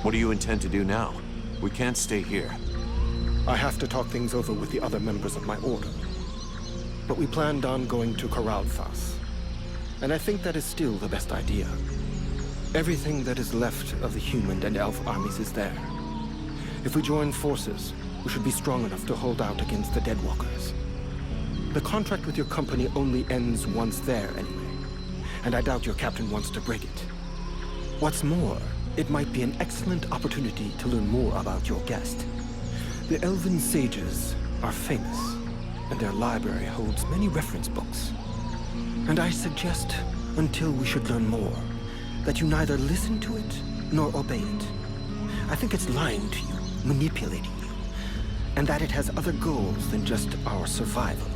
What do you intend to do now? We can't stay here. I have to talk things over with the other members of my order. But we planned on going to Corralthas. And I think that is still the best idea. Everything that is left of the human and elf armies is there. If we join forces, we should be strong enough to hold out against the Deadwalkers. The contract with your company only ends once there anyway, and I doubt your captain wants to break it. What's more, it might be an excellent opportunity to learn more about your guest. The Elven sages are famous, and their library holds many reference books. And I suggest, until we should learn more, that you neither listen to it nor obey it. I think it's lying to you, manipulating you, and that it has other goals than just our survival.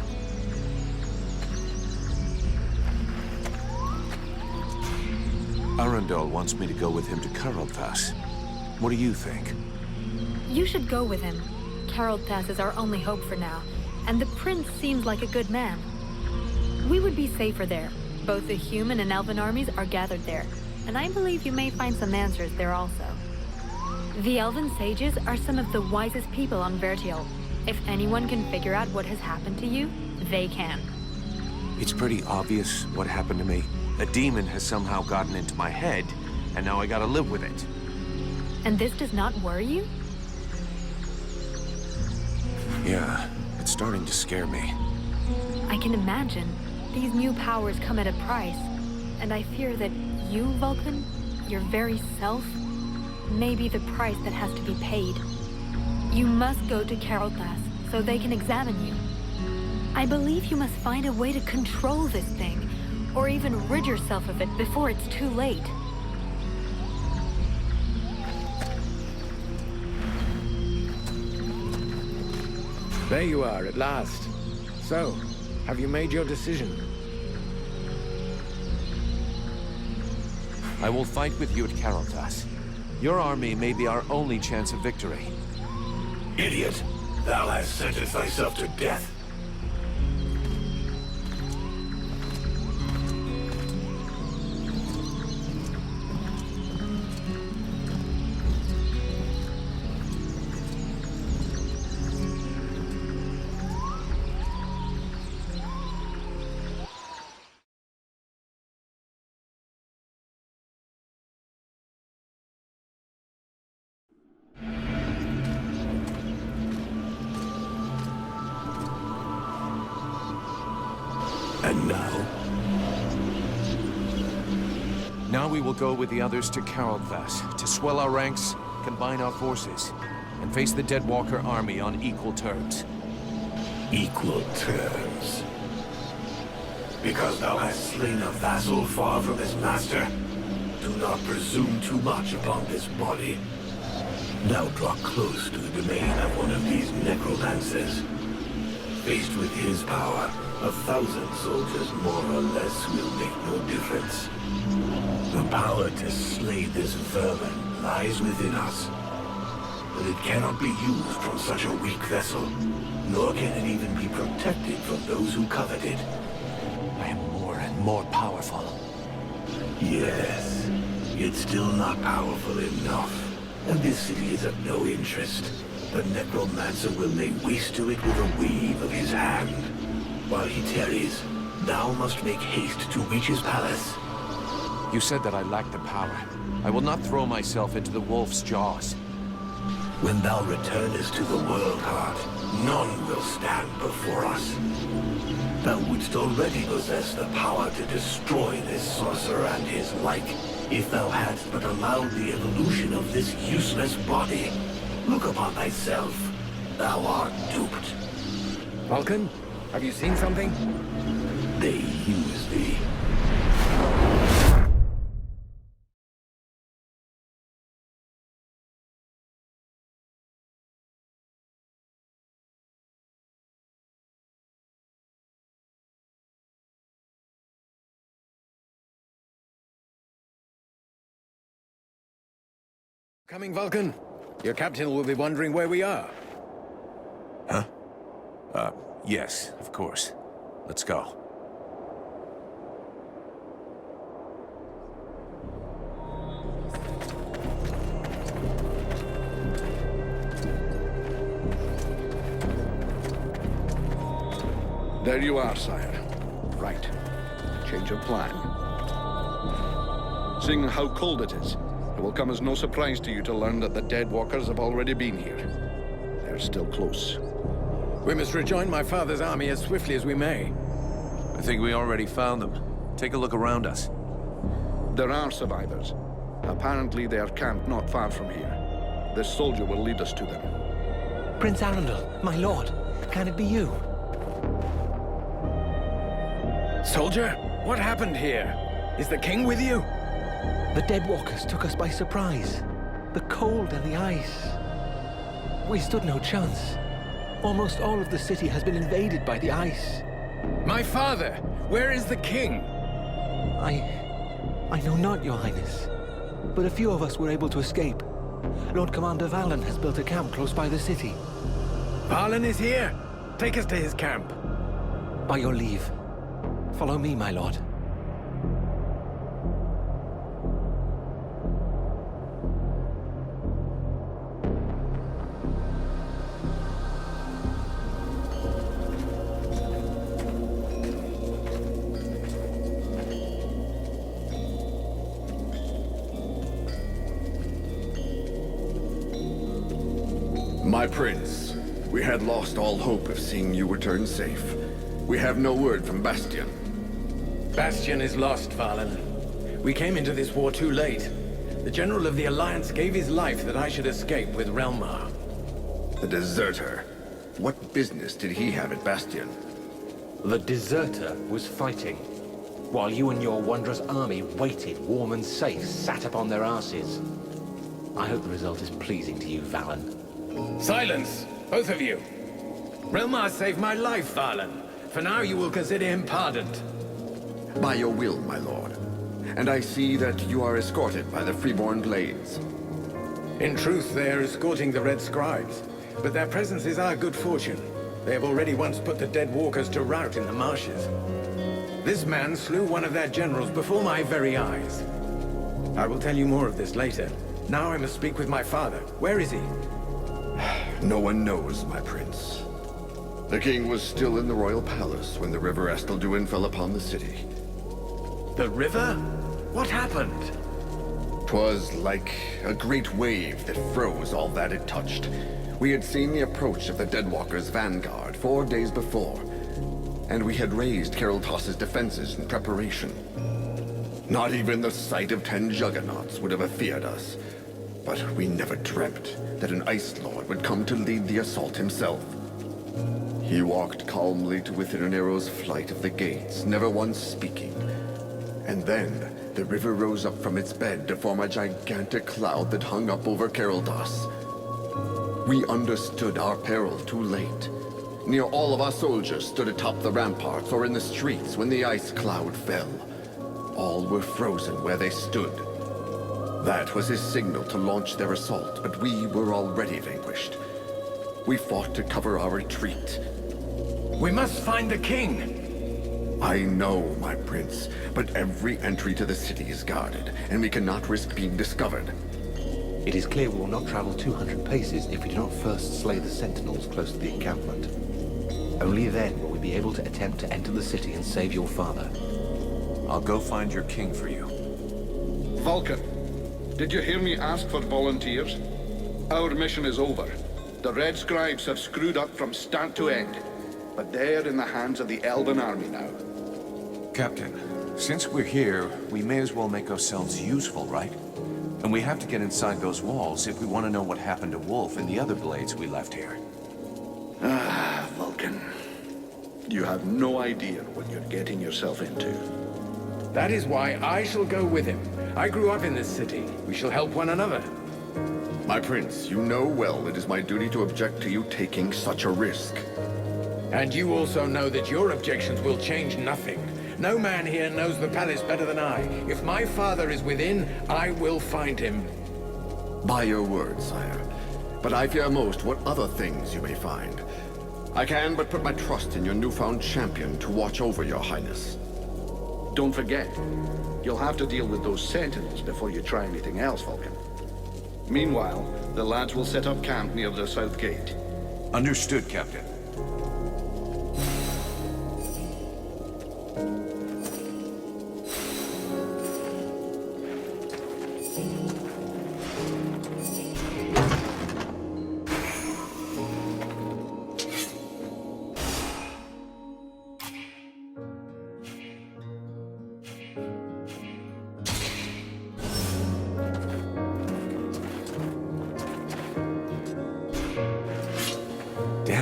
Arundel wants me to go with him to Corralthas. What do you think? You should go with him. Corralthas is our only hope for now, and the prince seems like a good man. We would be safer there. Both the human and elven armies are gathered there, and I believe you may find some answers there also. The elven sages are some of the wisest people on Vertiel. If anyone can figure out what has happened to you, they can. It's pretty obvious what happened to me. A demon has somehow gotten into my head, and now I gotta live with it. And this does not worry you? Yeah, it's starting to scare me. I can imagine. These new powers come at a price, and I fear that you, Vulcan, your very self, may be the price that has to be paid. You must go to Corralthas so they can examine you. I believe you must find a way to control this thing, or even rid yourself of it before it's too late. There you are, at last. So, have you made your decision? I will fight with you at Corralthas. Your army may be our only chance of victory. Idiot! Thou hast sentenced thyself to death. And now? Now we will go with the others to Corralthas to swell our ranks, combine our forces, and face the Deadwalker army on equal terms. Equal terms. Because thou hast slain a vassal far from his master, do not presume too much upon this body. Now draw close to the domain of one of these necromancers. Faced with his power, 1,000 soldiers more or less will make no difference. The power to slay this vermin lies within us. But it cannot be used from such a weak vessel, nor can it even be protected from those who covet it. I am more and more powerful. Yes, it's still not powerful enough. And this city is of no interest. The necromancer will lay waste to it with a wave of his hand. While he tarries, thou must make haste to reach his palace. You said that I lacked the power. I will not throw myself into the wolf's jaws. When thou returnest to the world heart, none will stand before us. Thou wouldst already possess the power to destroy this sorcerer and his like, if thou hadst but allowed the evolution of this useless body. Look upon thyself. Thou art duped. Vulcan, have you seen something? They use thee. Coming, Vulcan. Your captain will be wondering where we are. Huh? Yes, of course. Let's go. There you are, sire. Right. Change of plan. Seeing how cold it is, it will come as no surprise to you to learn that the dead walkers have already been here. They're still close. We must rejoin my father's army as swiftly as we may. I think we already found them. Take a look around us. There are survivors. Apparently they are camped not far from here. This soldier will lead us to them. Prince Arundel, my lord, can it be you? Soldier, what happened here? Is the king with you? The dead walkers took us by surprise. The cold and the ice. We stood no chance. Almost all of the city has been invaded by the ice. My father, where is the king? I know not, Your Highness. But a few of us were able to escape. Lord Commander Valen has built a camp close by the city. Valen is here. Take us to his camp. By your leave. Follow me, my lord. My prince, we had lost all hope of seeing you return safe. We have no word from Bastion. Bastion is lost, Valen. We came into this war too late. The General of the Alliance gave his life that I should escape with Relmar. The deserter. What business did he have at Bastion? The deserter was fighting, while you and your wondrous army waited, warm and safe, sat upon their asses. I hope the result is pleasing to you, Valen. Silence, both of you. Relmar saved my life, Valen. For now, you will consider him pardoned. By your will, my lord. And I see that you are escorted by the freeborn blades. In truth, they are escorting the Red Scribes. But their presence is our good fortune. They have already once put the dead walkers to rout in the marshes. This man slew one of their generals before my very eyes. I will tell you more of this later. Now I must speak with my father. Where is he? No one knows, my prince. The king was still in the royal palace when the river Estelduin fell upon the city. The river? What happened? 'Twas like a great wave that froze all that it touched. We had seen the approach of the Deadwalkers' vanguard 4 days before, and we had raised Caroltoss's defenses in preparation. Not even the sight of 10 juggernauts would have feared us, but we never dreamt that an Ice Lord would come to lead the assault himself. He walked calmly to within an arrow's flight of the gates, never once speaking. And then, the river rose up from its bed to form a gigantic cloud that hung up over Caroldos. We understood our peril too late. Near all of our soldiers stood atop the ramparts or in the streets when the ice cloud fell. All were frozen where they stood. That was his signal to launch their assault, but we were already vanquished. We fought to cover our retreat. We must find the king! I know, my prince, but every entry to the city is guarded, and we cannot risk being discovered. It is clear we will not travel 200 paces if we do not first slay the sentinels close to the encampment. Only then will we be able to attempt to enter the city and save your father. I'll go find your king for you. Vulcan, did you hear me ask for volunteers? Our mission is over. The Red Scribes have screwed up from start to end, but they're in the hands of the Elven army now. Captain, since we're here, we may as well make ourselves useful, right? And we have to get inside those walls if we want to know what happened to Wolf and the other blades we left here. Ah, Vulcan. You have no idea what you're getting yourself into. That is why I shall go with him. I grew up in this city. We shall help one another. My prince, you know well it is my duty to object to you taking such a risk. And you also know that your objections will change nothing. No man here knows the palace better than I. If my father is within, I will find him. By your word, sire. But I fear most what other things you may find. I can but put my trust in your newfound champion to watch over your highness. Don't forget, you'll have to deal with those sentinels before you try anything else, Vulcan. Meanwhile, the lads will set up camp near the south gate. Understood, Captain.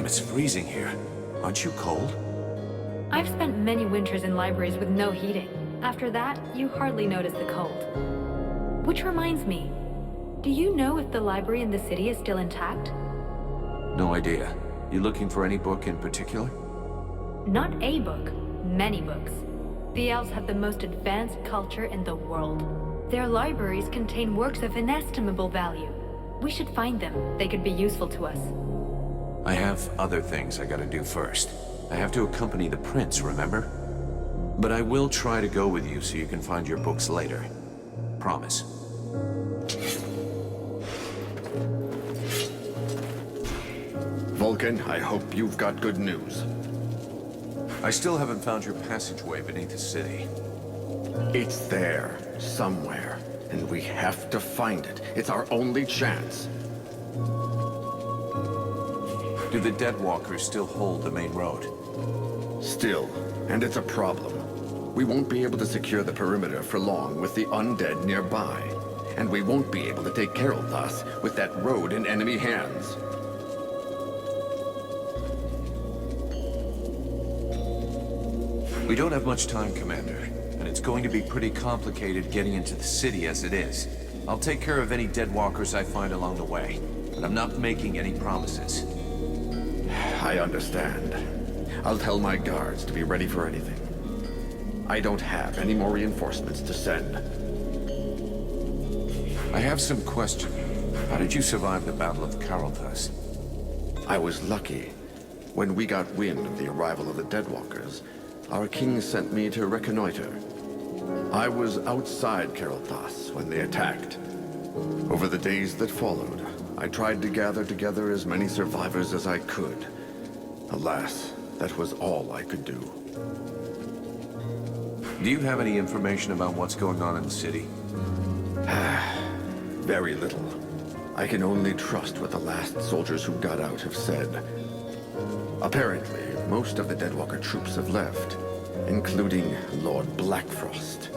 Damn, it's freezing here. Aren't you cold? I've spent many winters in libraries with no heating. After that, you hardly notice the cold. Which reminds me, do you know if the library in the city is still intact? No idea. You looking for any book in particular? Not a book, many books. The elves have the most advanced culture in the world. Their libraries contain works of inestimable value. We should find them. They could be useful to us. I have other things I gotta do first. I have to accompany the prince, remember? But I will try to go with you so you can find your books later. Promise. Vulcan, I hope you've got good news. I still haven't found your passageway beneath the city. It's there, somewhere, and we have to find it. It's our only chance. Do the Deadwalkers still hold the main road? Still, and it's a problem. We won't be able to secure the perimeter for long with the undead nearby. And we won't be able to take Carolthas with that road in enemy hands. We don't have much time, Commander, and it's going to be pretty complicated getting into the city as it is. I'll take care of any Deadwalkers I find along the way, but I'm not making any promises. I understand. I'll tell my guards to be ready for anything. I don't have any more reinforcements to send. I have some questions. How did you survive the Battle of Carolthas? I was lucky. When we got wind of the arrival of the Deadwalkers, our king sent me to reconnoiter. I was outside Carolthas when they attacked. Over the days that followed, I tried to gather together as many survivors as I could. Alas, that was all I could do. Do you have any information about what's going on in the city? Very little. I can only trust what the last soldiers who got out have said. Apparently, most of the Deadwalker troops have left, including Lord Blackfrost.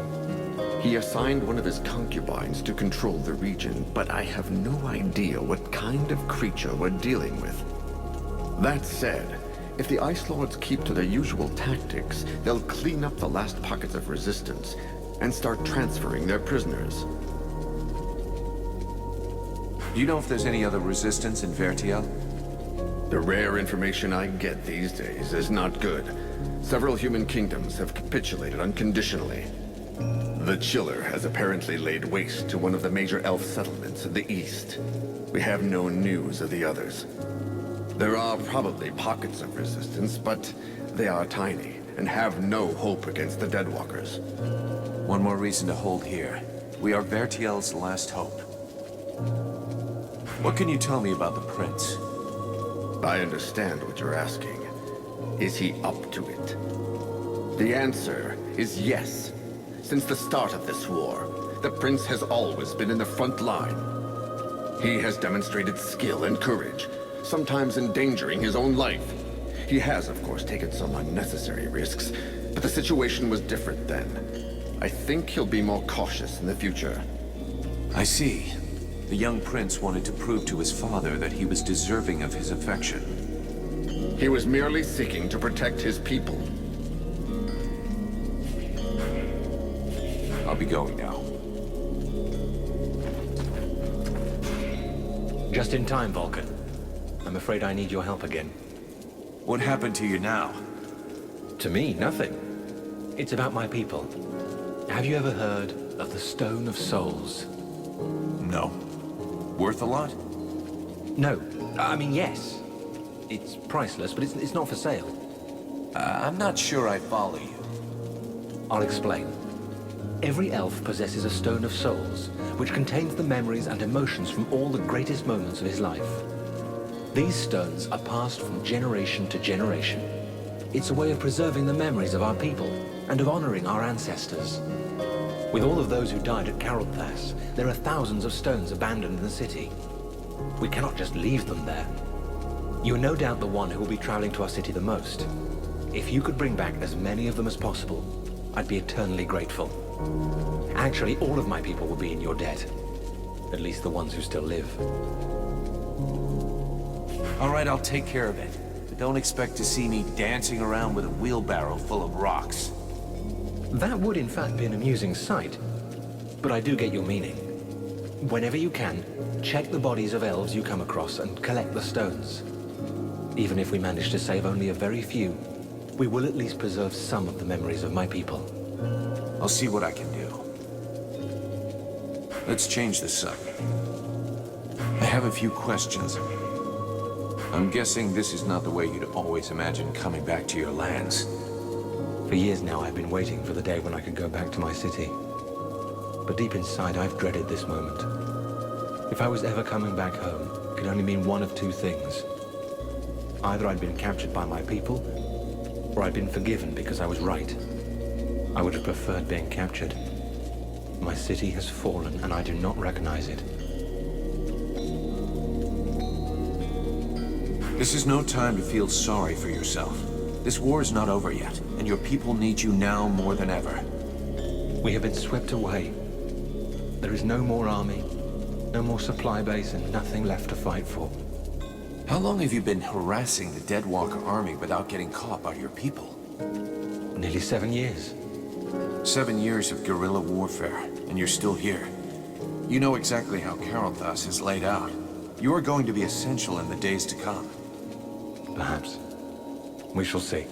He assigned one of his concubines to control the region, but I have no idea what kind of creature we're dealing with. That said, if the Ice Lords keep to their usual tactics, they'll clean up the last pockets of resistance and start transferring their prisoners. Do you know if there's any other resistance in Vertiel? The rare information I get these days is not good. Several human kingdoms have capitulated unconditionally. The Chiller has apparently laid waste to one of the major elf settlements in the east. We have no news of the others. There are probably pockets of resistance, but they are tiny and have no hope against the Deadwalkers. One more reason to hold here. We are Vertiel's last hope. What can you tell me about the prince? I understand what you're asking. Is he up to it? The answer is yes. Since the start of this war, the prince has always been in the front line. He has demonstrated skill and courage, sometimes endangering his own life. He has, of course, taken some unnecessary risks, but the situation was different then. I think he'll be more cautious in the future. I see. The young prince wanted to prove to his father that he was deserving of his affection. He was merely seeking to protect his people. I'll be going now. Just in time, Vulcan. I'm afraid I need your help again. What happened to you now? To me, nothing. It's about my people. Have you ever heard of the Stone of Souls? No. Worth a lot? No. I mean, yes. It's priceless, but it's not for sale. I'm not sure I follow you. I'll explain. Every elf possesses a Stone of Souls, which contains the memories and emotions from all the greatest moments of his life. These stones are passed from generation to generation. It's a way of preserving the memories of our people and of honoring our ancestors. With all of those who died at Carolthas, there are thousands of stones abandoned in the city. We cannot just leave them there. You are no doubt the one who will be traveling to our city the most. If you could bring back as many of them as possible, I'd be eternally grateful. Actually, all of my people will be in your debt. At least the ones who still live. All right, I'll take care of it. Don't expect to see me dancing around with a wheelbarrow full of rocks. That would in fact be an amusing sight, but I do get your meaning. Whenever you can, check the bodies of elves you come across and collect the stones. Even if we manage to save only a very few, we will at least preserve some of the memories of my people. I'll see what I can do. Let's change the subject. I have a few questions. I'm guessing this is not the way you'd always imagine coming back to your lands. For years now, I've been waiting for the day when I could go back to my city. But deep inside, I've dreaded this moment. If I was ever coming back home, it could only mean one of two things. Either I'd been captured by my people, or I'd been forgiven because I was right. I would have preferred being captured. My city has fallen, and I do not recognize it. This is no time to feel sorry for yourself. This war is not over yet, and your people need you now more than ever. We have been swept away. There is no more army, no more supply base, and nothing left to fight for. How long have you been harassing the Deadwalker army without getting caught by your people? Nearly 7 years. 7 years of guerrilla warfare, and you're still here. You know exactly how Carothas is laid out. You are going to be essential in the days to come. Perhaps. We shall see.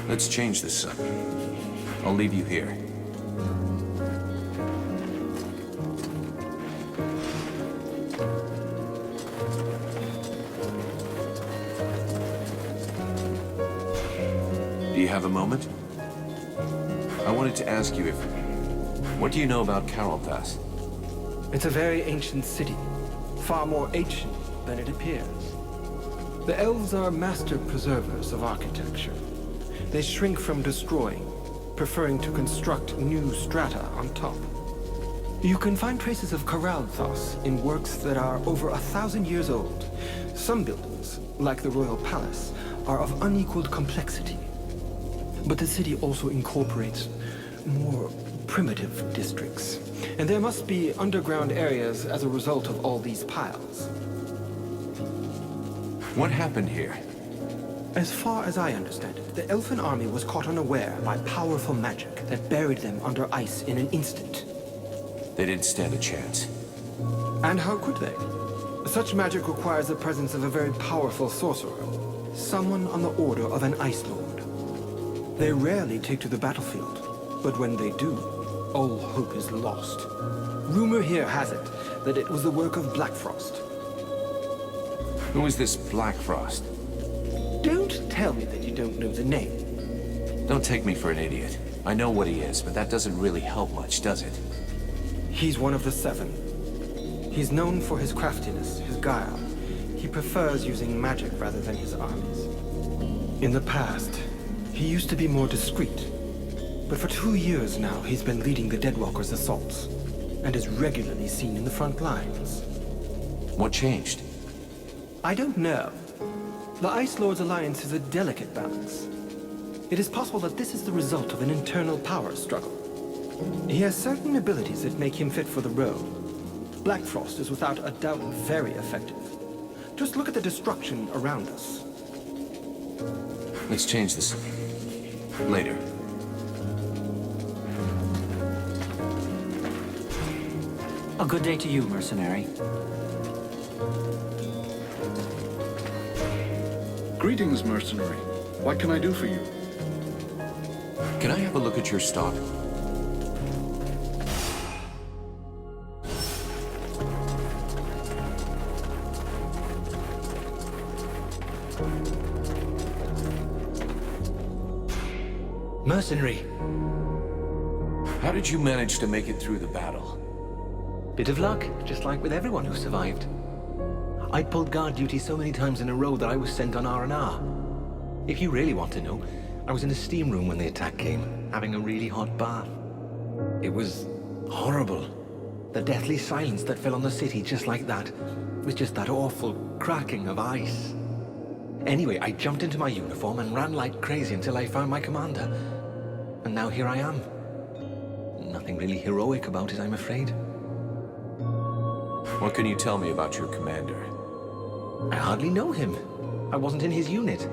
Let's change the subject. I'll leave you here. Do you have a moment? I wanted to ask you what do you know about Carothas? It's a very ancient city, far more ancient than it appears. The elves are master preservers of architecture. They shrink from destroying, preferring to construct new strata on top. You can find traces of Carothas in works that are over 1,000 years old. Some buildings, like the Royal Palace, are of unequaled complexity. But the city also incorporates more primitive districts. And there must be underground areas as a result of all these piles. What happened here? As far as I understand it, the Elfin army was caught unaware by powerful magic that buried them under ice in an instant. They didn't stand a chance. And how could they? Such magic requires the presence of a very powerful sorcerer, someone on the order of an Ice Lord. They rarely take to the battlefield, but when they do, all hope is lost. Rumor here has it that it was the work of Blackfrost. Who is this Blackfrost? Don't tell me that you don't know the name. Don't take me for an idiot. I know what he is, but that doesn't really help much, does it? He's one of the Seven. He's known for his craftiness, his guile. He prefers using magic rather than his armies. In the past, he used to be more discreet. But for 2 years now, he's been leading the Deadwalkers' assaults, and is regularly seen in the front lines. What changed? I don't know. The Ice Lord's alliance is a delicate balance. It is possible that this is the result of an internal power struggle. He has certain abilities that make him fit for the role. Blackfrost is without a doubt very effective. Just look at the destruction around us. Let's change this later. A good day to you, mercenary. Greetings, mercenary. What can I do for you? Can I have a look at your stock? Mercenary! How did you manage to make it through the battle? Bit of luck, just like with everyone who survived. I pulled guard duty so many times in a row that I was sent on R&R. If you really want to know, I was in a steam room when the attack came, having a really hot bath. It was horrible. The deathly silence that fell on the city just like that, with just that awful cracking of ice. Anyway, I jumped into my uniform and ran like crazy until I found my commander. And now here I am. Nothing really heroic about it, I'm afraid. What can you tell me about your commander? I hardly know him. I wasn't in his unit.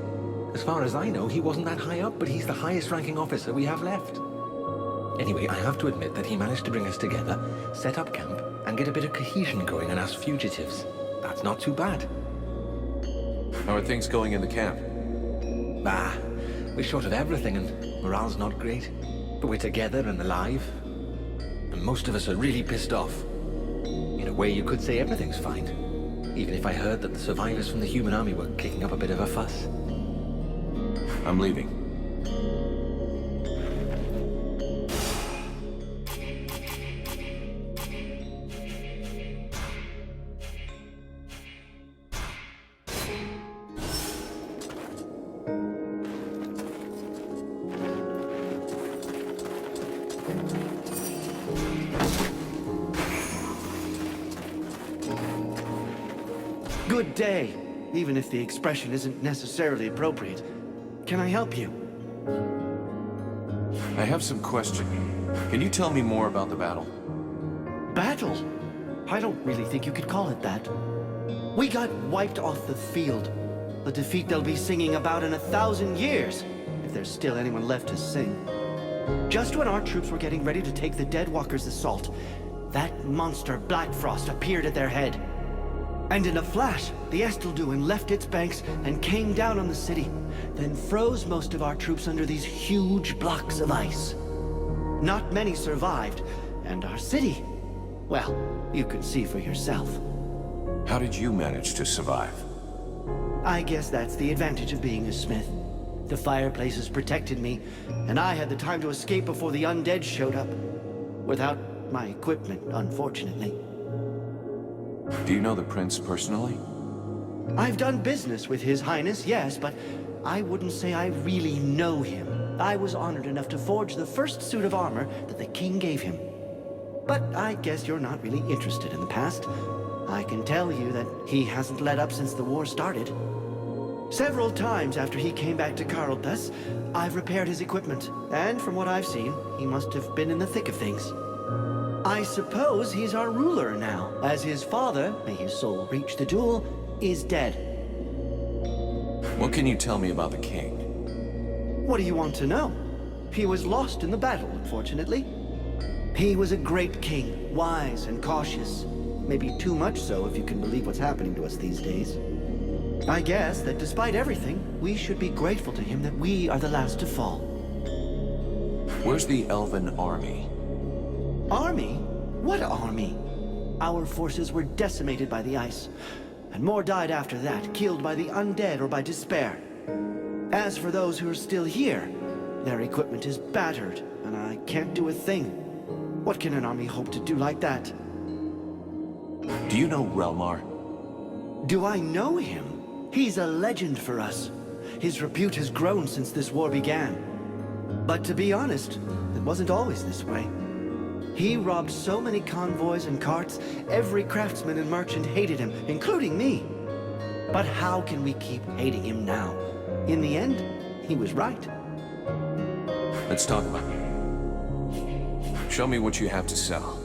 As far as I know, he wasn't that high up, but he's the highest ranking officer we have left. Anyway, I have to admit that he managed to bring us together, set up camp, and get a bit of cohesion going in us fugitives. That's not too bad. How are things going in the camp? Ah, we're short of everything and morale's not great. But we're together and alive. And most of us are really pissed off. In a way, you could say everything's fine. Even if I heard that the survivors from the human army were kicking up a bit of a fuss. I'm leaving. Good day, even if the expression isn't necessarily appropriate. Can I help you? I have some questions. Can you tell me more about the battle? Battle? I don't really think you could call it that. We got wiped off the field. A defeat they'll be singing about in 1,000 years, if there's still anyone left to sing. Just when our troops were getting ready to take the Deadwalkers' assault, that monster Blackfrost appeared at their head. And in a flash, the Estelduin left its banks and came down on the city, then froze most of our troops under these huge blocks of ice. Not many survived, and our city, well, you can see for yourself. How did you manage to survive? I guess that's the advantage of being a smith. The fireplaces protected me, and I had the time to escape before the undead showed up. Without my equipment, unfortunately. Do you know the prince personally? I've done business with His Highness, yes, but I wouldn't say I really know him. I was honored enough to forge the first suit of armor that the king gave him. But I guess you're not really interested in the past. I can tell you that he hasn't let up since the war started. Several times after he came back to Carlthus, I've repaired his equipment, and from what I've seen, he must have been in the thick of things. I suppose he's our ruler now, as his father, may his soul reach the duel, is dead. What can you tell me about the king? What do you want to know? He was lost in the battle, unfortunately. He was a great king, wise and cautious. Maybe too much so if you can believe what's happening to us these days. I guess that despite everything, we should be grateful to him that we are the last to fall. Where's the elven army? Army? What army? Our forces were decimated by the ice, and more died after that, killed by the undead or by despair. As for those who are still here, their equipment is battered, and I can't do a thing. What can an army hope to do like that? Do you know Relmar? Do I know him? He's a legend for us. His repute has grown since this war began. But to be honest, it wasn't always this way. He robbed so many convoys and carts, every craftsman and merchant hated him, including me. But how can we keep hating him now? In the end, he was right. Let's talk about it. Show me what you have to sell.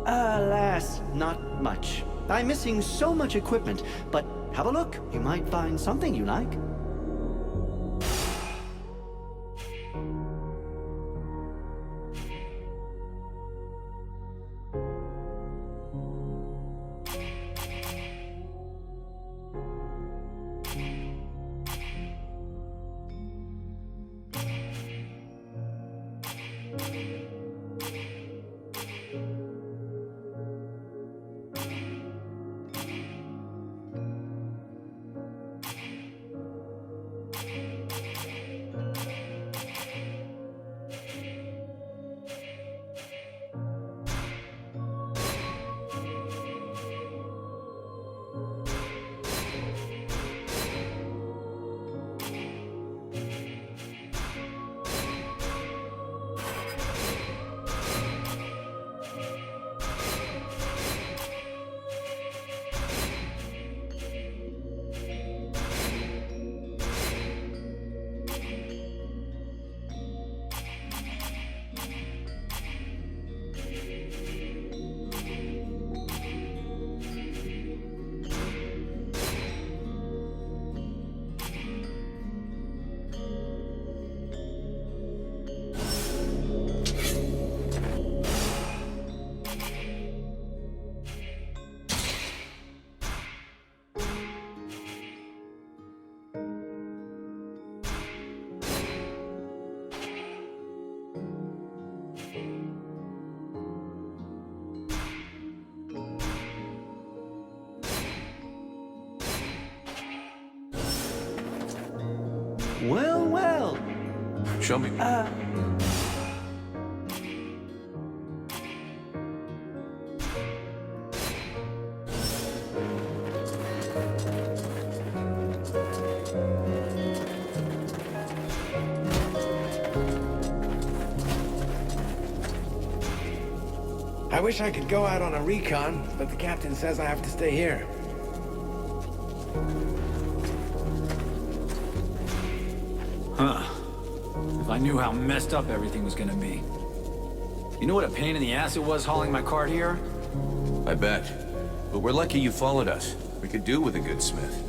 Alas, not much. I'm missing so much equipment, but have a look. You might find something you like. Well, well. Show me. I wish I could go out on a recon, but the captain says I have to stay here. Huh. If I knew how messed up everything was gonna be. You know what a pain in the ass it was hauling my cart here? I bet. But we're lucky you followed us. We could do with a good smith.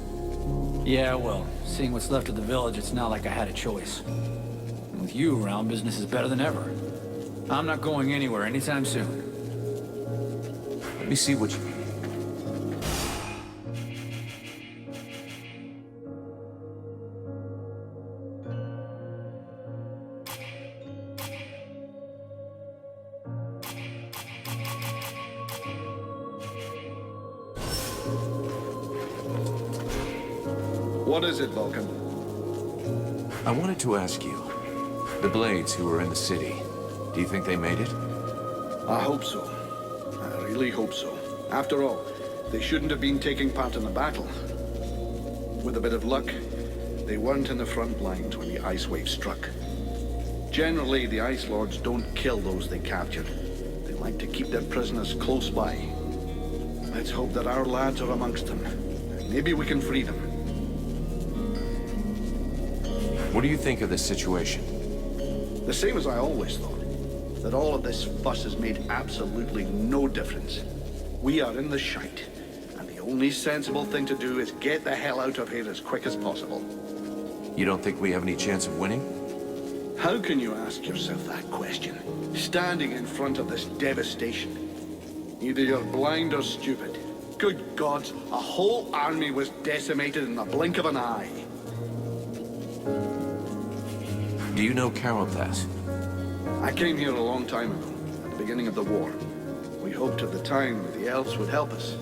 Yeah, well, seeing what's left of the village, it's not like I had a choice. And with you around, business is better than ever. I'm not going anywhere anytime soon. Let me see what you... What is it, Vulcan? I wanted to ask you. The Blades who were in the city, do you think they made it? I hope so. I really hope so. After all, they shouldn't have been taking part in the battle. With a bit of luck, they weren't in the front lines when the ice wave struck. Generally, the Ice Lords don't kill those they captured. They like to keep their prisoners close by. Let's hope that our lads are amongst them. Maybe we can free them. What do you think of this situation? The same as I always thought. That all of this fuss has made absolutely no difference. We are in the shite, and the only sensible thing to do is get the hell out of here as quick as possible. You don't think we have any chance of winning? How can you ask yourself that question, standing in front of this devastation? Either you're blind or stupid. Good gods, a whole army was decimated in the blink of an eye. Do you know Carol Pass? I came here a long time ago, at the beginning of the war. We hoped at the time that the elves would help us.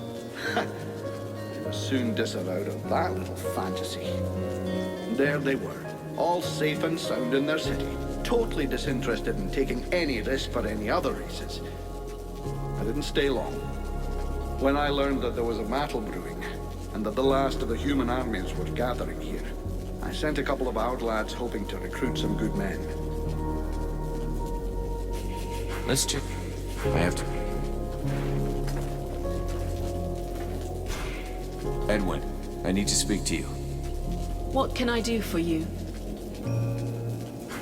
They were soon disavowed of that little fantasy. And there they were, all safe and sound in their city, totally disinterested in taking any risk for any other races. I didn't stay long. When I learned that there was a battle brewing, and that the last of the human armies were gathering here, I sent a couple of our lads hoping to recruit some good men. Let's check. I have to... Edwin, I need to speak to you. What can I do for you?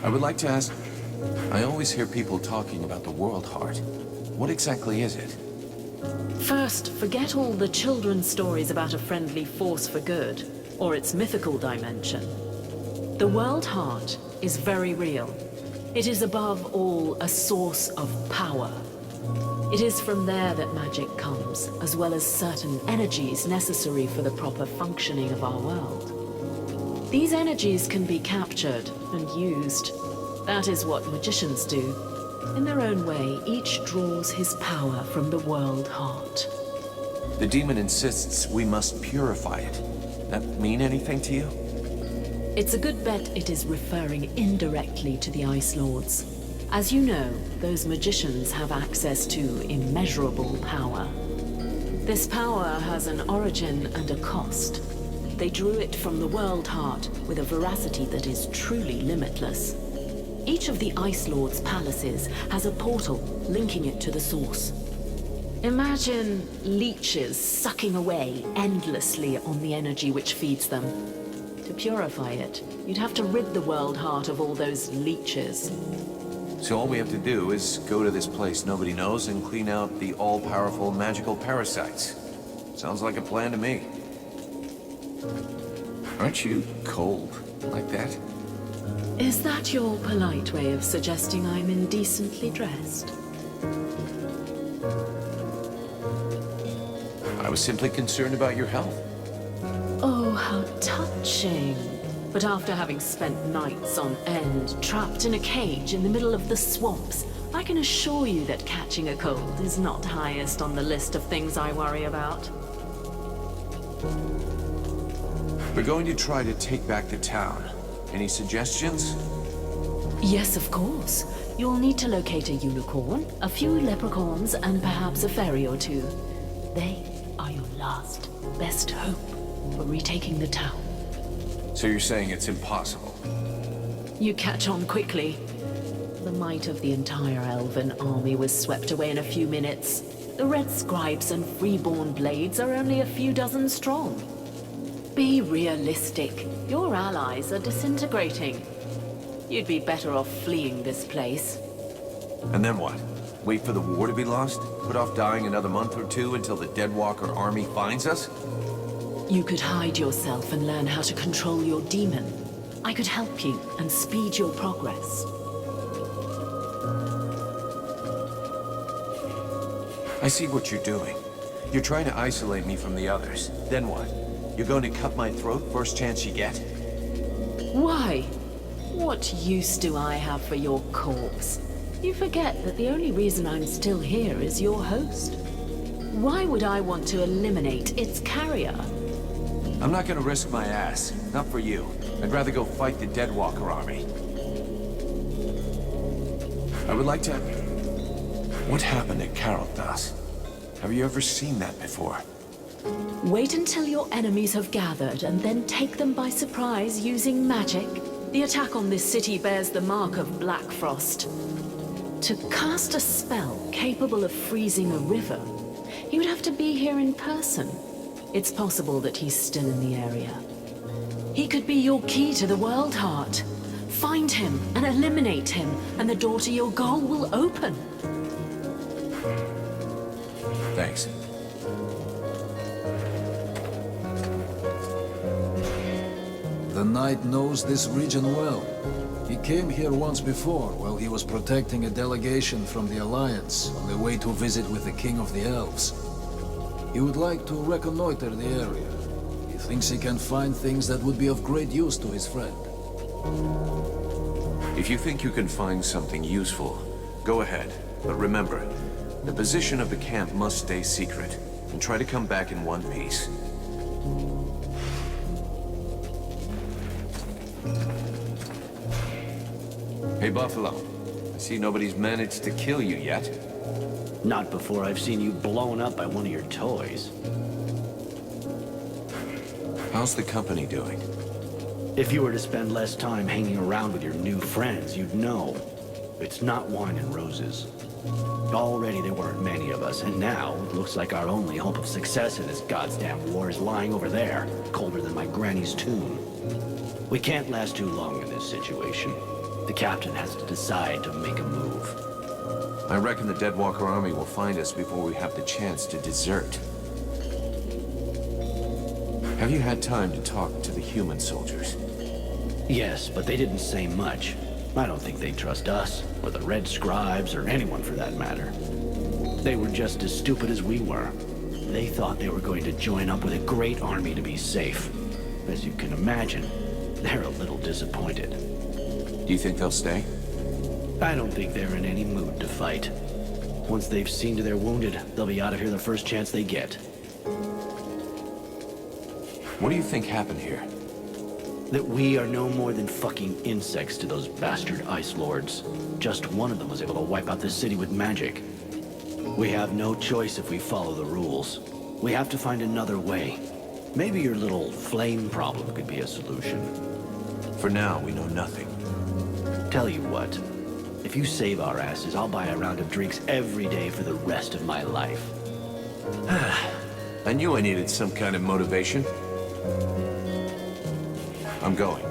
I would like to ask... I always hear people talking about the World Heart. What exactly is it? First, forget all the children's stories about a friendly force for good, or its mythical dimension. The World Heart is very real. It is above all a source of power. It is from there that magic comes, as well as certain energies necessary for the proper functioning of our world. These energies can be captured and used. That is what magicians do. In their own way, each draws his power from the World Heart. The demon insists we must purify it. That mean anything to you? It's a good bet it is referring indirectly to the Ice Lords. As you know, those magicians have access to immeasurable power. This power has an origin and a cost. They drew it from the World Heart with a veracity that is truly limitless. Each of the Ice Lords' palaces has a portal linking it to the source. Imagine leeches sucking away endlessly on the energy which feeds them. To purify it, you'd have to rid the World Heart of all those leeches. So all we have to do is go to this place nobody knows and clean out the all-powerful magical parasites. Sounds like a plan to me. Aren't you cold like that? Is that your polite way of suggesting I'm indecently dressed? I was simply concerned about your health. Oh, how touching. But after having spent nights on end, trapped in a cage in the middle of the swamps, I can assure you that catching a cold is not highest on the list of things I worry about. We're going to try to take back the town. Any suggestions? Yes, of course. You'll need to locate a unicorn, a few leprechauns, and perhaps a fairy or two. They are your last, best hope for retaking the town. So you're saying it's impossible? You catch on quickly. The might of the entire elven army was swept away in a few minutes. The red scribes and freeborn blades are only a few dozen strong. Be realistic. Your allies are disintegrating. You'd be better off fleeing this place. And then what? Wait for the war to be lost? Put off dying another month or two until the Deadwalker army finds us? You could hide yourself and learn how to control your demon. I could help you and speed your progress. I see what you're doing. You're trying to isolate me from the others. Then what? You're going to cut my throat first chance you get? Why? What use do I have for your corpse? You forget that the only reason I'm still here is your host. Why would I want to eliminate its carrier? I'm not gonna risk my ass. Not for you. I'd rather go fight the Deadwalker army. I would like to... What happened at Carolthas? Have you ever seen that before? Wait until your enemies have gathered and then take them by surprise using magic. The attack on this city bears the mark of Black Frost. To cast a spell capable of freezing a river, he would have to be here in person. It's possible that he's still in the area. He could be your key to the World Heart. Find him and eliminate him, and the door to your goal will open. Thanks. The Knight knows this region well. He came here once before while he was protecting a delegation from the Alliance on their way to visit with the King of the Elves. He would like to reconnoiter the area. He thinks he can find things that would be of great use to his friend. If you think you can find something useful, go ahead. But remember, the position of the camp must stay secret, and try to come back in one piece. Hey, Buffalo. I see nobody's managed to kill you yet. Not before I've seen you blown up by one of your toys. How's the company doing? If you were to spend less time hanging around with your new friends, you'd know. It's not wine and roses. Already there weren't many of us, and now it looks like our only hope of success in this goddamn war is lying over there, colder than my granny's tomb. We can't last too long in this situation. The captain has to decide to make a move. I reckon the Deadwalker army will find us before we have the chance to desert. Have you had time to talk to the human soldiers? Yes, but they didn't say much. I don't think they trust us, or the Red Scribes, or anyone for that matter. They were just as stupid as we were. They thought they were going to join up with a great army to be safe. As you can imagine, they're a little disappointed. Do you think they'll stay? I don't think they're in any mood to fight. Once they've seen to their wounded, they'll be out of here the first chance they get. What do you think happened here? That we are no more than fucking insects to those bastard Ice Lords. Just one of them was able to wipe out this city with magic. We have no choice if we follow the rules. We have to find another way. Maybe your little flame problem could be a solution. For now, we know nothing. Tell you what, if you save our asses, I'll buy a round of drinks every day for the rest of my life. I knew I needed some kind of motivation. I'm going.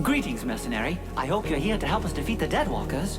Greetings, mercenary. I hope you're here to help us defeat the Deadwalkers.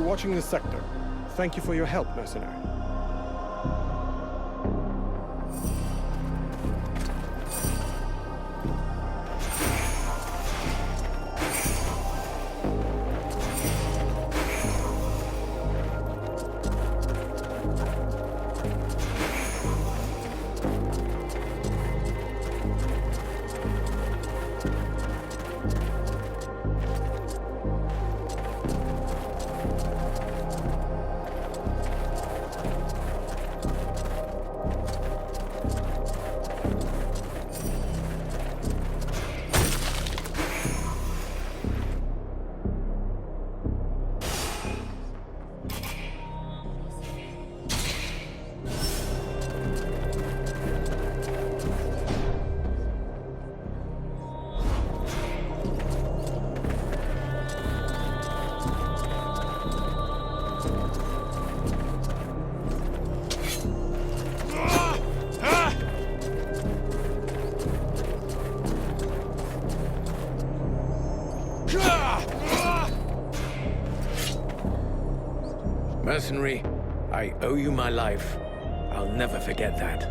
watching this sector. Thank you for your help, mercenary. Mercenary, I owe you my life. I'll never forget that.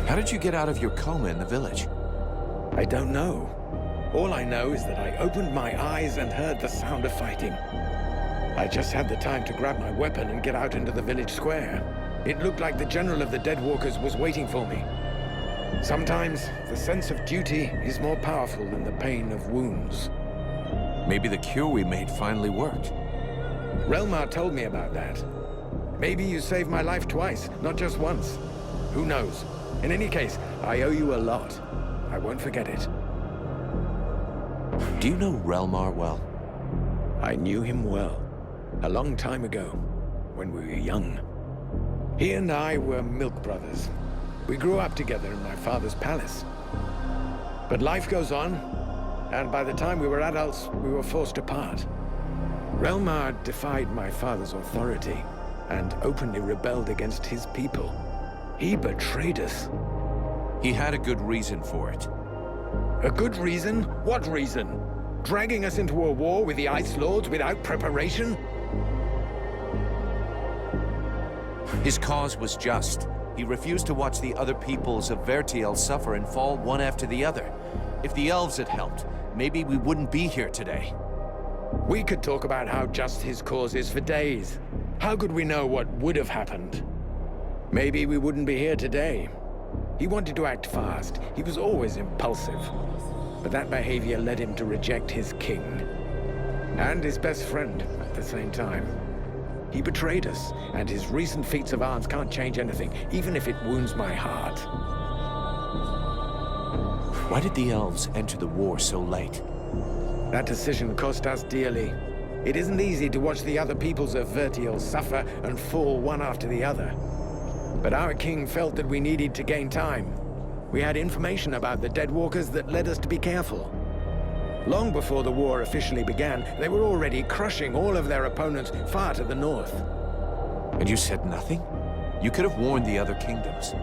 How did you get out of your coma in the village? I don't know. All I know is that I opened my eyes and heard the sound of fighting. I just had the time to grab my weapon and get out into the village square. It looked like the general of the Deadwalkers was waiting for me. Sometimes, the sense of duty is more powerful than the pain of wounds. Maybe the cure we made finally worked. Relmar told me about that. Maybe you saved my life twice, not just once. Who knows? In any case, I owe you a lot. I won't forget it. Do you know Relmar well? I knew him well. A long time ago, when we were young. He and I were milk brothers. We grew up together in my father's palace. But life goes on, and by the time we were adults, we were forced apart. Relmar defied my father's authority and openly rebelled against his people. He betrayed us. He had a good reason for it. A good reason? What reason? Dragging us into a war with the Ice Lords without preparation? His cause was just. He refused to watch the other peoples of Vertiel suffer and fall one after the other. If the elves had helped, maybe we wouldn't be here today. We could talk about how just his cause is for days. How could we know what would have happened? Maybe we wouldn't be here today. He wanted to act fast. He was always impulsive. But that behavior led him to reject his king. And his best friend at the same time. He betrayed us, and his recent feats of arms can't change anything, even if it wounds my heart. Why did the elves enter the war so late? That decision cost us dearly. It isn't easy to watch the other peoples of Vertiel suffer and fall one after the other. But our king felt that we needed to gain time. We had information about the Deadwalkers that led us to be careful. Long before the war officially began, they were already crushing all of their opponents far to the north. And you said nothing? You could have warned the other kingdoms.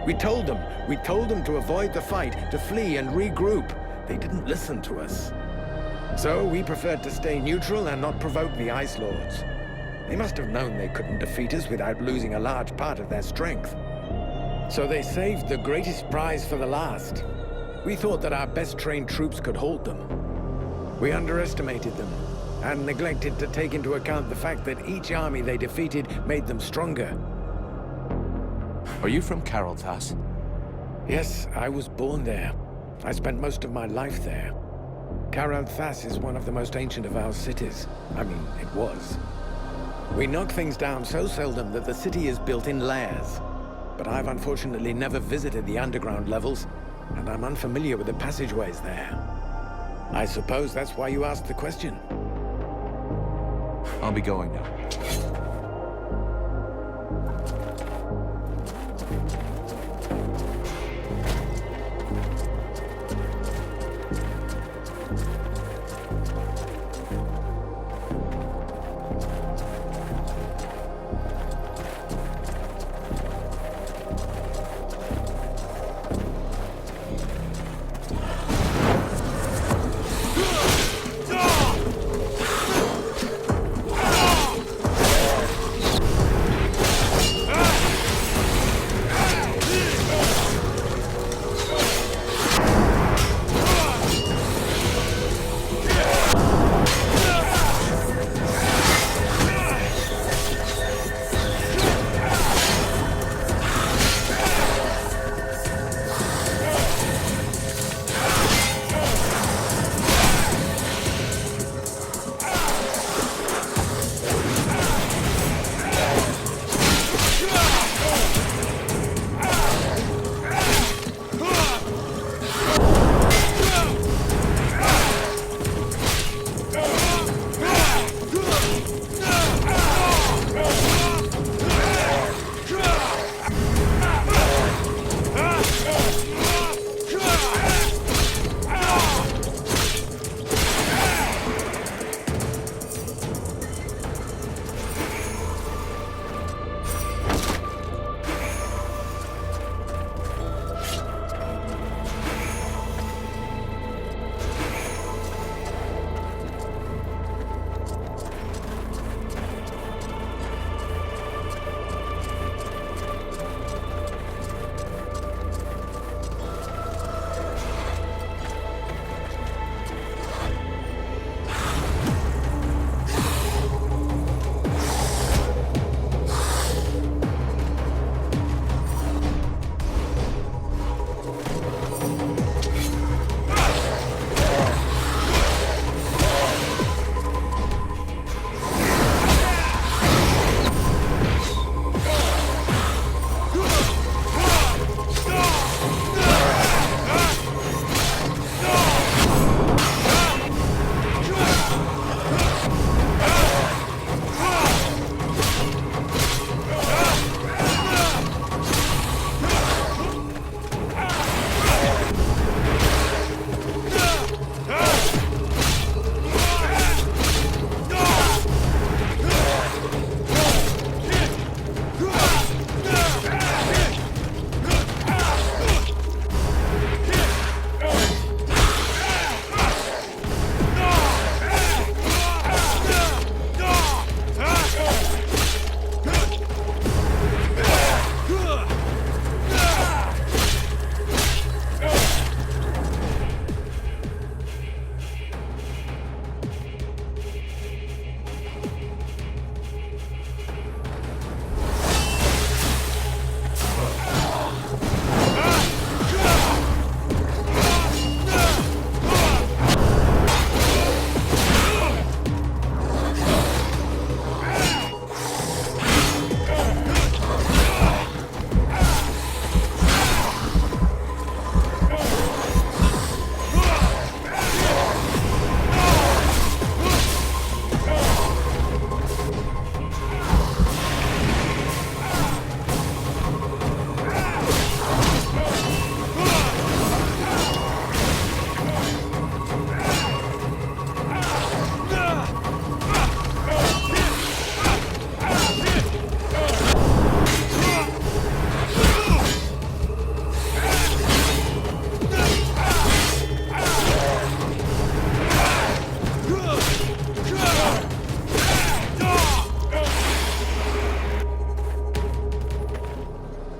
We told them. We told them to avoid the fight, to flee and regroup. They didn't listen to us. So we preferred to stay neutral and not provoke the Ice Lords. They must have known they couldn't defeat us without losing a large part of their strength. So they saved the greatest prize for the last. We thought that our best trained troops could hold them. We underestimated them, and neglected to take into account the fact that each army they defeated made them stronger. Are you from Carolthas? Yes, I was born there. I spent most of my life there. Carolthas is one of the most ancient of our cities. I mean, it was. We knock things down so seldom that the city is built in layers. But I've unfortunately never visited the underground levels, and I'm unfamiliar with the passageways there. I suppose that's why you asked the question. I'll be going now.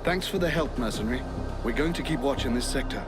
Thanks for the help, mercenary. We're going to keep watch in this sector.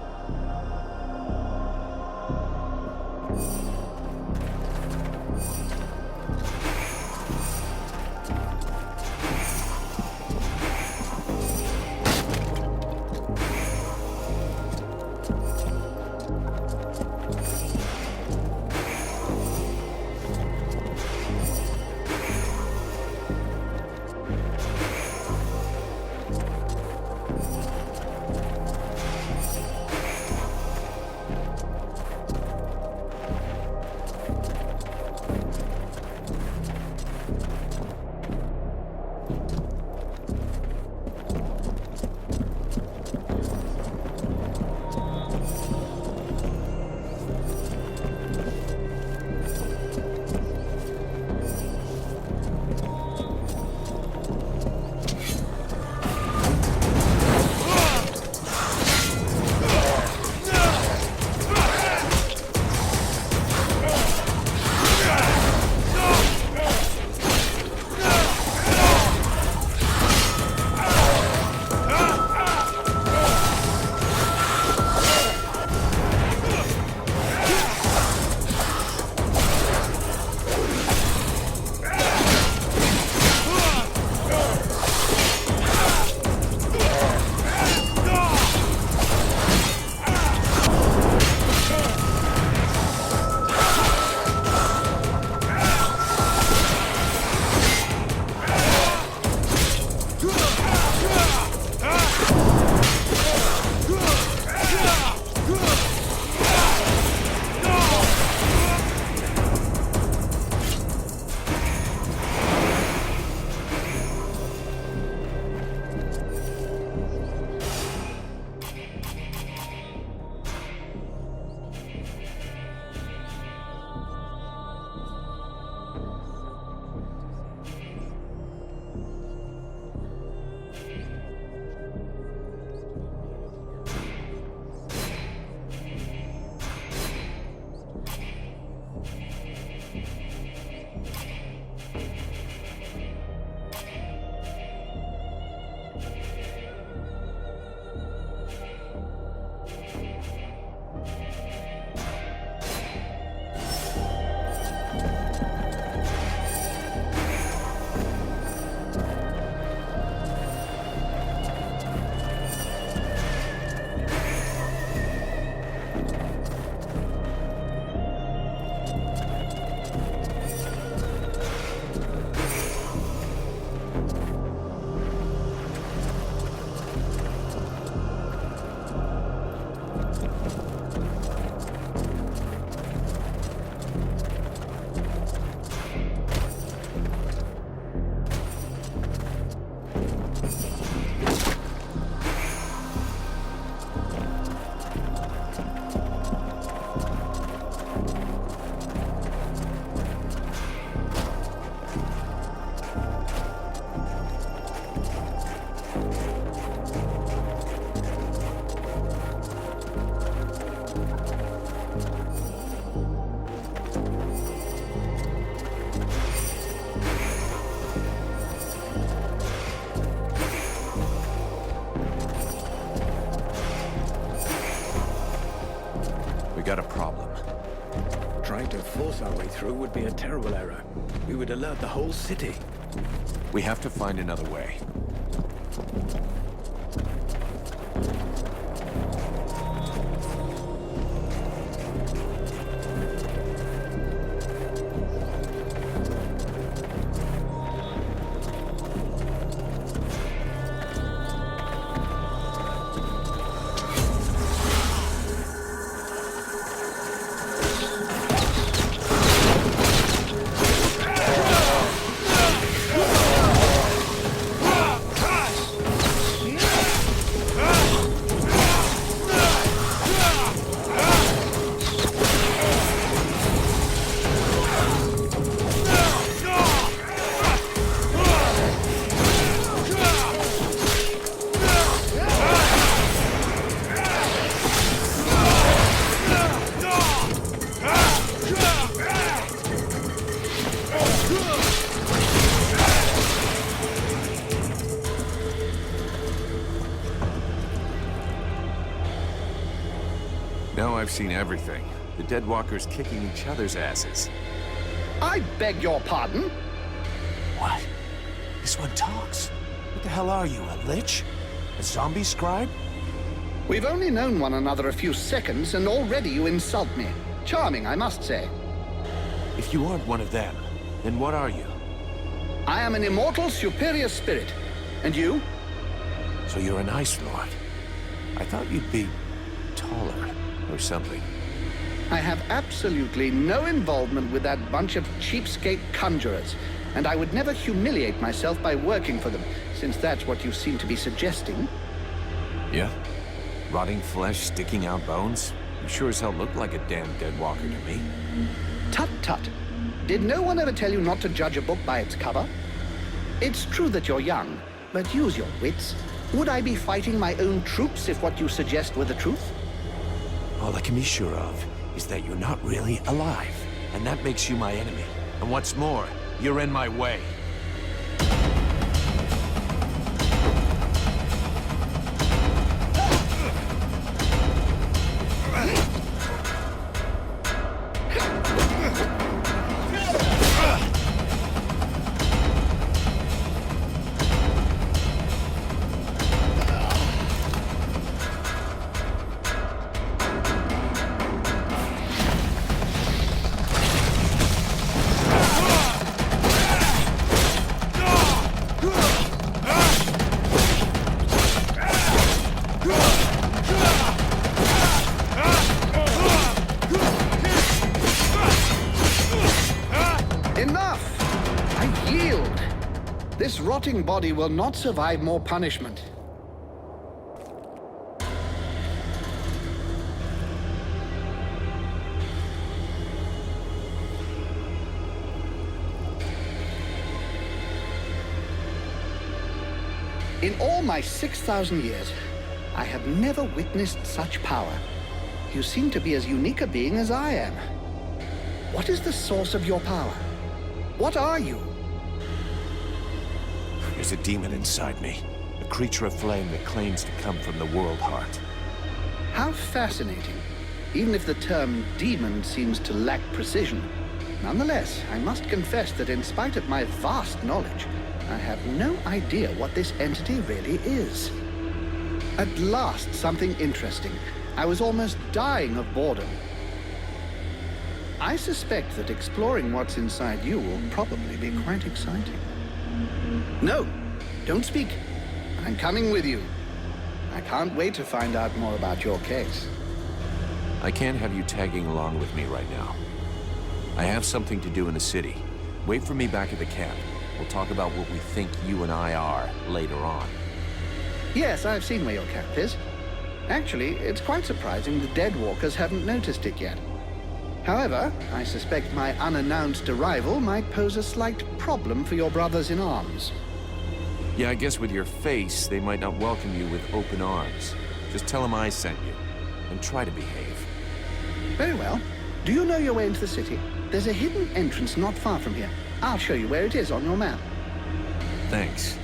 Got a problem. Trying to force our way through would be a terrible error. We would alert the whole city. We have to find another way. Now I've seen everything. The Deadwalkers kicking each other's asses. I beg your pardon? What? This one talks. What the hell are you, a lich? A zombie scribe? We've only known one another a few seconds, and already you insult me. Charming, I must say. If you aren't one of them, then what are you? I am an immortal superior spirit. And you? So you're an Ice Lord. I thought you'd be taller or something. I have absolutely no involvement with that bunch of cheapskate conjurers, and I would never humiliate myself by working for them, since that's what you seem to be suggesting. Yeah? Rotting flesh, sticking out bones? You sure as hell look like a damn Deadwalker to me. Tut tut. Did no one ever tell you not to judge a book by its cover? It's true that you're young, but use your wits. Would I be fighting my own troops if what you suggest were the truth? All I can be sure of is that you're not really alive, and that makes you my enemy. And what's more, you're in my way. This rotting body will not survive more punishment. In all my 6,000 years, I have never witnessed such power. You seem to be as unique a being as I am. What is the source of your power? What are you? There's a demon inside me. A creature of flame that claims to come from the World Heart. How fascinating. Even if the term demon seems to lack precision. Nonetheless, I must confess that in spite of my vast knowledge, I have no idea what this entity really is. At last, something interesting. I was almost dying of boredom. I suspect that exploring what's inside you will probably be quite exciting. No, don't speak. I'm coming with you. I can't wait to find out more about your case. I can't have you tagging along with me right now. I have something to do in the city. Wait for me back at the camp. We'll talk about what we think you and I are later on. Yes, I've seen where your camp is. Actually, it's quite surprising the Deadwalkers haven't noticed it yet. However, I suspect my unannounced arrival might pose a slight problem for your brothers in arms. Yeah, I guess with your face, they might not welcome you with open arms. Just tell them I sent you, and try to behave. Very well. Do you know your way into the city? There's a hidden entrance not far from here. I'll show you where it is on your map. Thanks.